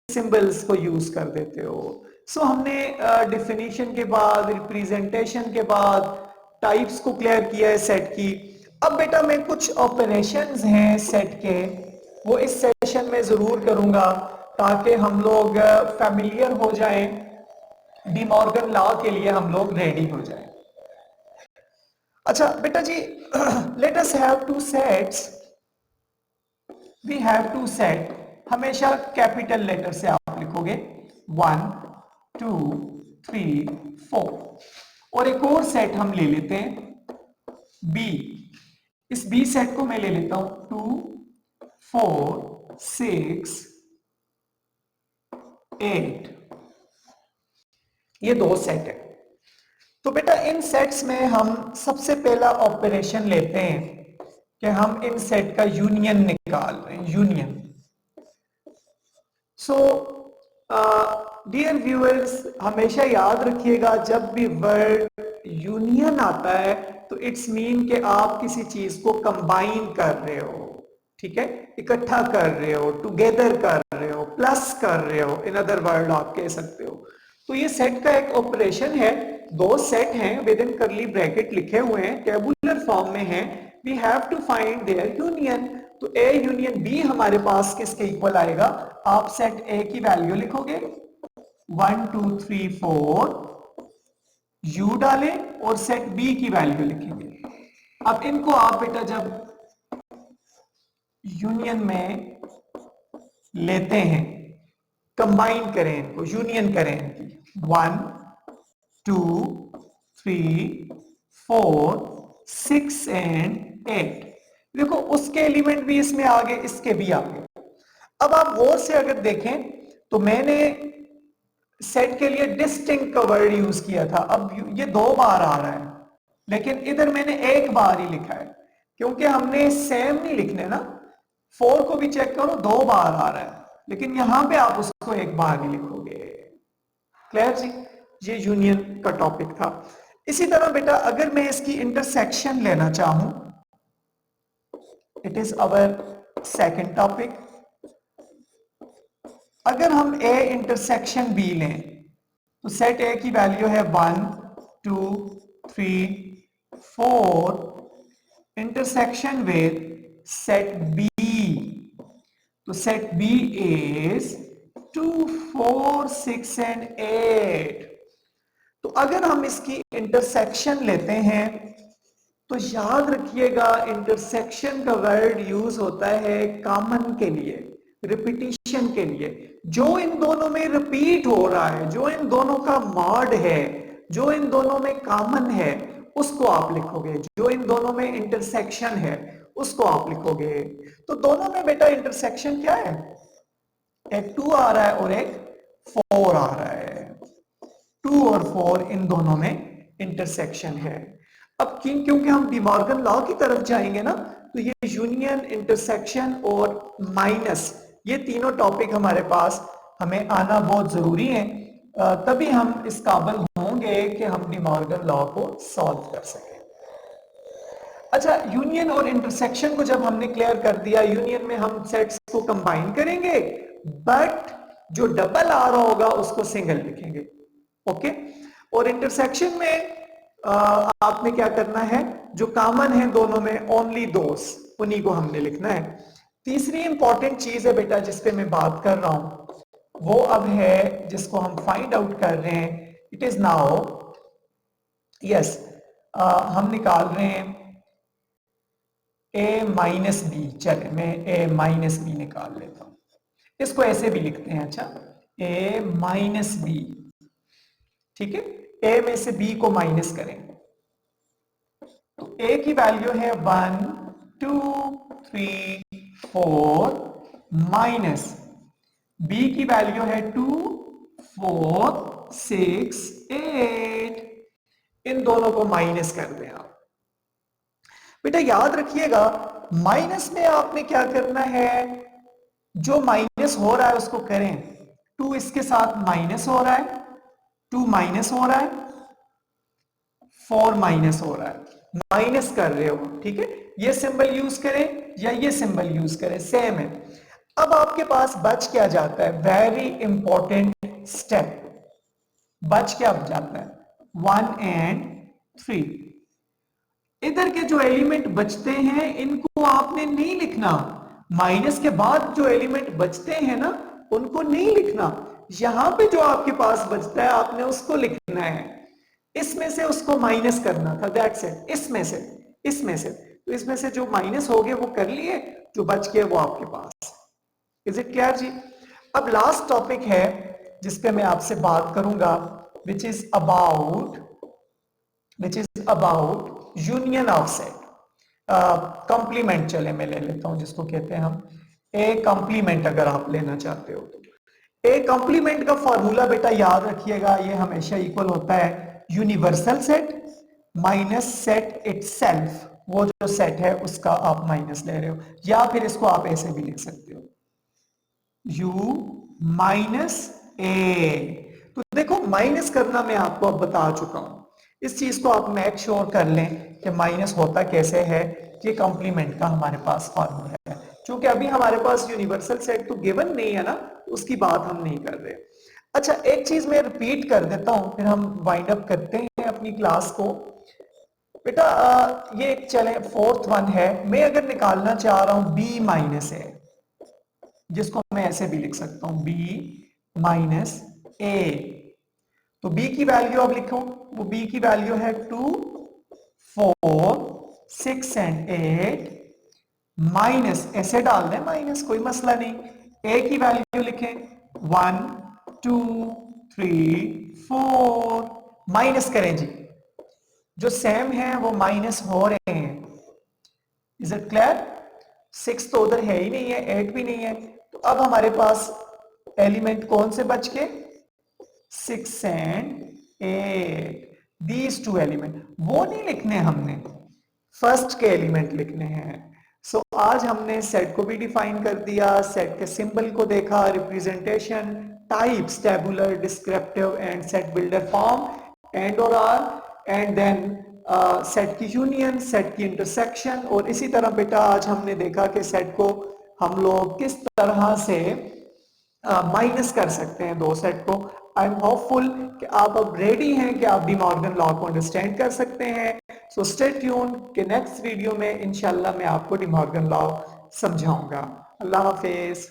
Symbols को use कर देते हो। सो हमने डिफिनीशन के बाद, रिप्रेजेंटेशन के बाद टाइप्स को क्लियर किया है सेट की। अब बेटा मैं कुछ ऑपरेशंस हैं सेट के, वो इस सेशन में जरूर करूंगा ताकि हम लोग फैमिलियर हो जाएं, डी मॉर्गन लॉ के लिए हम लोग रेडी हो जाएं। अच्छा बेटा जी, let us have two sets, we have two set, हमेशा कैपिटल लेटर से आप लिखोगे 1 2 3 4, और एक और सेट हम ले लेते हैं बी। इस बी सेट को मैं ले लेता हूं 2 4 6 8, ये दो सेट है। तो बेटा इन सेट्स में हम सबसे पहला ऑपरेशन लेते हैं कि हम इन सेट का यूनियन निकाल रहे हैं, यूनियन। सो डियर व्यूअर्स, हमेशा याद रखिएगा जब भी वर्ड यूनियन आता है तो इट्स मीन कि आप किसी चीज को कंबाइन कर रहे हो, ठीक है, इकट्ठा कर रहे हो, टुगेदर कर रहे हो, प्लस कर रहे हो, इन अदर वर्ड आप कह सकते हो। तो ये सेट का एक ऑपरेशन है, दो सेट हैं विद इन करली ब्रैकेट लिखे हुए हैं, टेबुलर फॉर्म में हैं, we have to find their union. तो ए यूनियन बी हमारे पास किसके इक्वल आएगा? आप सेट ए की वैल्यू लिखोगे 1 2 3 4, यू डालें और सेट बी की वैल्यू लिखेंगे। अब इनको आप बेटा जब यूनियन में लेते हैं, कंबाइन करें इनको, यूनियन करें इनकी 1 2 3 4 6 एंड 8। देखो उसके एलिमेंट भी इसमें आ गए, इसके भी आ गए। अब आप गौर से अगर देखें तो मैंने सेट के लिए डिस्टिंक्ट का वर्ड यूज किया था, अब ये 2 बार आ रहा है, लेकिन इधर मैंने 1 बार ही लिखा है क्योंकि हमने सेम नहीं लिखने ना। 4 को भी चेक करो 2 बार आ रहा है, लेकिन यहां पे आप उसको 1 बार ही लिखोगे। क्लियर जी? ये यूनियन का टॉपिक था। इसी तरह बेटा अगर मैं इसकी इंटरसेक्शन लेना चाहूं, it is our second topic. अगर हम ए इंटरसेक्शन बी लें तो सेट ए की वैल्यू है 1 2 3 4, इंटरसेक्शन विद सेट बी, तो सेट बी इज 2 4 6 एंड 8। तो अगर हम इसकी इंटरसेक्शन लेते हैं तो याद रखिएगा इंटरसेक्शन का वर्ड यूज होता है कॉमन के लिए, रिपीटिशन के लिए। जो इन दोनों में रिपीट हो रहा है, जो इन दोनों का मॉड है, जो इन दोनों में कॉमन है, उसको आप लिखोगे। जो इन दोनों में इंटरसेक्शन है उसको आप लिखोगे। तो दोनों में बेटा इंटरसेक्शन क्या है? एक 2 आ रहा है और एक 4 आ रहा है। 2 और 4 इन दोनों में इंटरसेक्शन है। अब क्योंकि हम डी मॉर्गन लॉ की तरफ जाएंगे ना, तो ये यूनियन, इंटरसेक्शन और माइनस, ये तीनों टॉपिक हमारे पास हमें आना बहुत जरूरी है, तभी हम इस काबिल होंगे कि हम डी मॉर्गन लॉ को सॉल्व कर सकें। अच्छा, यूनियन और इंटरसेक्शन को जब हमने क्लियर कर दिया, यूनियन में हम सेट्स को कंबाइन करेंगे, बट जो डबल आ रहा होगा उसको सिंगल लिखेंगे। ओके, और इंटरसेक्शन में आपने क्या करना है, जो कॉमन है दोनों में, ओनली दोस, उन्हीं को हमने लिखना है। तीसरी इंपॉर्टेंट चीज है बेटा जिस पे मैं बात कर रहा हूं, वो अब है जिसको हम फाइंड आउट कर रहे हैं। इट इज नाउ, यस, हम निकाल रहे हैं ए माइनस बी। चले मैं ए माइनस बी निकाल लेता हूं, इसको ऐसे भी लिखते हैं। अच्छा, ए माइनस बी, ठीक है, ए में से बी को माइनस करें तो ए की वैल्यू है 1 2 3 4, माइनस बी की वैल्यू है 2 4 6 8। इन दोनों को माइनस कर दें आप। बेटा याद रखिएगा माइनस में आपने क्या करना है, जो माइनस हो रहा है उसको करें। 2 इसके साथ माइनस हो रहा है, 2 माइनस हो रहा है, 4 माइनस हो रहा है, माइनस कर रहे हो, ठीक है। ये सिंबल यूज करें या ये सिंबल यूज करें, सेम है। अब आपके पास बच क्या जाता है, वेरी इंपॉर्टेंट स्टेप, बच क्या जाता है 1 एंड 3। इधर के जो एलिमेंट बचते हैं इनको आपने नहीं लिखना, माइनस के बाद जो एलिमेंट बचते हैं ना उनको नहीं लिखना, यहां पे जो आपके पास बचता है आपने उसको लिखना है, इसमें से उसको माइनस करना था, दैट्स इट। इसमें से तो इसमें से जो माइनस हो गए वो कर लिए, जो बच गए वो आपके पास। इज इट क्लियर जी? अब लास्ट टॉपिक है जिसपे मैं आपसे बात करूंगा, which is about union of set. Complement, चले मैं ले लेता हूं जिसको कहते हैं हम ए कंप्लीमेंट, अगर आप लेना चाहते हो तो। ए कंप्लीमेंट का फॉर्मूला बेटा याद रखिएगा, ये हमेशा इक्वल होता है universal set minus set itself, वो जो सेट है उसका आप माइनस ले रहे हो, या फिर इसको आप ऐसे भी लिख सकते हो u माइनस ए। तो देखो माइनस करना मैं आपको अब बता चुका हूं, इस चीज को आप मेक श्योर कर लें कि माइनस होता कैसे है, ये कंप्लीमेंट का हमारे पास फॉर्मूला है। क्योंकि अभी हमारे पास यूनिवर्सल सेट तो गिवन नहीं है ना, उसकी बात हम नहीं कर रहे। अच्छा एक चीज मैं रिपीट कर देता हूं, फिर हम वाइंड अप करते हैं अपनी क्लास को। बेटा ये चले फोर्थ वन है, मैं अगर निकालना चाह रहा हूं b माइनस ए, जिसको मैं ऐसे भी लिख सकता हूं b माइनस ए, तो b की वैल्यू अब लिखो, वो b की वैल्यू है 2 4 6 एंड 8, माइनस ऐसे डाल दें माइनस, कोई मसला नहीं, a की वैल्यू लिखें 1 2 3 4, माइनस करें जी, जो सेम है वो माइनस हो रहे हैं। Is it clear? 6 तो उधर है ही नहीं है, 8 भी नहीं है, तो अब हमारे पास एलिमेंट कौन से बच के 6 एंड 8, दीज टू एलिमेंट, वो नहीं लिखने हमने, फर्स्ट के एलिमेंट लिखने हैं। सो आज हमने सेट को भी डिफाइन कर दिया, सेट के सिंबल को देखा, representation, types tabular, descriptive and set builder form, and और आर, एंड देन सेट की यूनियन, सेट की इंटरसेक्शन, और इसी तरह बेटा आज हमने देखा कि सेट को हम लोग किस तरह से माइनस कर सकते हैं दो सेट को। आई एम होपफुल कि आप अब रेडी हैं कि आप डी मॉर्गन लॉ को अंडरस्टैंड कर सकते हैं। सो स्टे ट्यून कि नेक्स्ट वीडियो में इंशाल्लाह मैं आपको डी मॉर्गन लॉ समझाऊंगा। अल्लाह हाफिज।